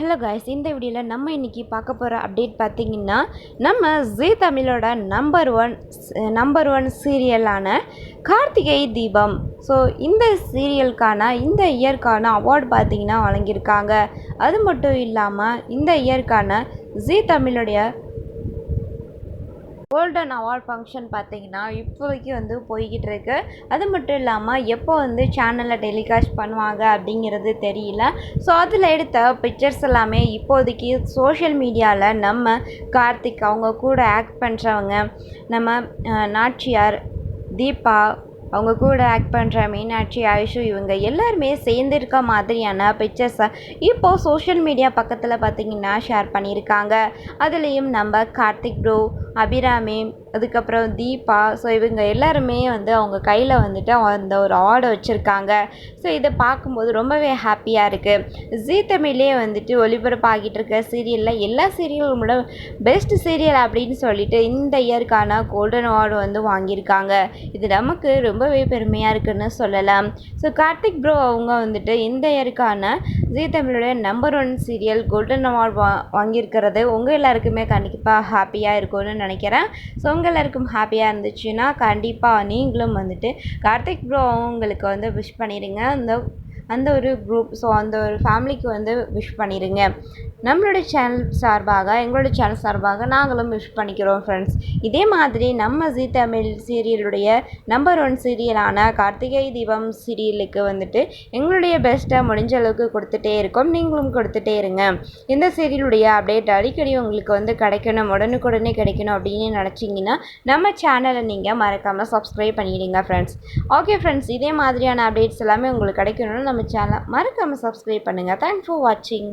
Hello guys, இந்த வீடியோவில் நம்ம இன்றைக்கி பார்க்க போகிற அப்டேட் பார்த்திங்கன்னா, நம்ம ஜீ தமிழோட number one சீரியலான Karthigai Deepam. So இந்த சீரியலுக்கான இந்த இயர்க்கான அவார்டு பார்த்திங்கன்னா வழங்கியிருக்காங்க. அது மட்டும் இல்லாமல் இந்த இயர்க்கான ஜீ தமிழுடைய கோல்டன் அவார்ட் ஃபங்க்ஷன் பார்த்திங்கன்னா இப்போதைக்கு போய்கிட்டு இருக்கு. அது மட்டும் இல்லாமல் எப்போ சேனலில் டெலிகாஸ்ட் பண்ணுவாங்க அப்படிங்கிறது தெரியல. ஸோ அதில் எடுத்த பிக்சர்ஸ் எல்லாமே இப்போதைக்கு சோஷியல் மீடியாவில் நம்ம கார்த்திக் அவங்க கூட ஆக்ட் பண்ணுறவங்க, நம்ம நாச்சியார், தீபா, அவங்க கூட ஆக்ட் பண்ணுற மீனாட்சி, ஆயுஷு, இவங்க எல்லாருமே சேர்ந்துருக்க மாதிரியான பிக்சர்ஸை இப்போது சோஷியல் மீடியா பக்கத்தில் பார்த்திங்கன்னா ஷேர் பண்ணியிருக்காங்க. அதுலேயும் நம்ம கார்த்திக் ப்ரோ, அபிராமி, அதுக்கப்புறம் தீபா, ஸோ இவங்க எல்லாருமே அவங்க கையில் அந்த ஒரு அவார்டை வச்சுருக்காங்க. ஸோ இதை பார்க்கும்போது ரொம்பவே ஹாப்பியாக இருக்குது. ஜீ தமிழ்லே ஒளிபரப்பாகிட்டு இருக்க சீரியலில் எல்லா சீரியலோட பெஸ்ட் சீரியல் அப்படின்னு சொல்லிட்டு இந்த இயர்க்கான கோல்டன் அவார்டு வாங்கியிருக்காங்க. இது நமக்கு ரொம்பவே பெருமையாக இருக்குன்னு சொல்லலாம். ஸோ கார்த்திக் ப்ரோ அவங்க இந்த இயர்க்கான ஜீ தமிழோட நம்பர் 1 சீரியல் கோல்டன் அவார்டு வாங்கியிருக்கிறது உங்கள் எல்லாருக்குமே கண்டிப்பாக ஹாப்பியாக இருக்கும்னு நினைக்கிறேன். ஸோ உங்கள் எல்லாருக்கும் ஹாப்பியாக இருந்துச்சுன்னா கண்டிப்பாக நீங்களும் கார்த்திக் ப்ரோ அவங்களுக்கு விஷ் பண்ணிடுங்க. அந்த ஒரு குரூப், ஸோ அந்த ஒரு ஃபேமிலிக்கு விஷ் பண்ணிடுங்க. நம்மளோட சேனல் சார்பாக, எங்களோட சேனல் சார்பாக நாங்களும் விஷ் பண்ணிக்கிறோம் ஃப்ரெண்ட்ஸ். இதே மாதிரி நம்ம ஜீ தமிழ் சீரியலுடைய நம்பர் 1 சீரியலான கார்த்திகை தீபம் சீரியலுக்கு எங்களுடைய பெஸ்ட்டை முடிஞ்ச அளவுக்கு கொடுத்துட்டே இருக்கோம். நீங்களும் கொடுத்துட்டே இருங்க. இந்த சீரியலுடைய அப்டேட் அடிக்கடி உங்களுக்கு கிடைக்கணும், உடனுக்குடனே கிடைக்கணும் அப்படின்னு நினச்சிங்கன்னா நம்ம சேனலை நீங்கள் மறக்காமல் சப்ஸ்கிரைப் பண்ணிடுங்க ஃப்ரெண்ட்ஸ். ஓகே ஃப்ரெண்ட்ஸ், இதே மாதிரியான அப்டேட்ஸ் எல்லாமே உங்களுக்கு கிடைக்கணும்னு நம்ம சேனலை மறக்காமல் சப்ஸ்கிரைப் பண்ணுங்கள். தேங்க்ஸ் ஃபார் வாட்சிங்.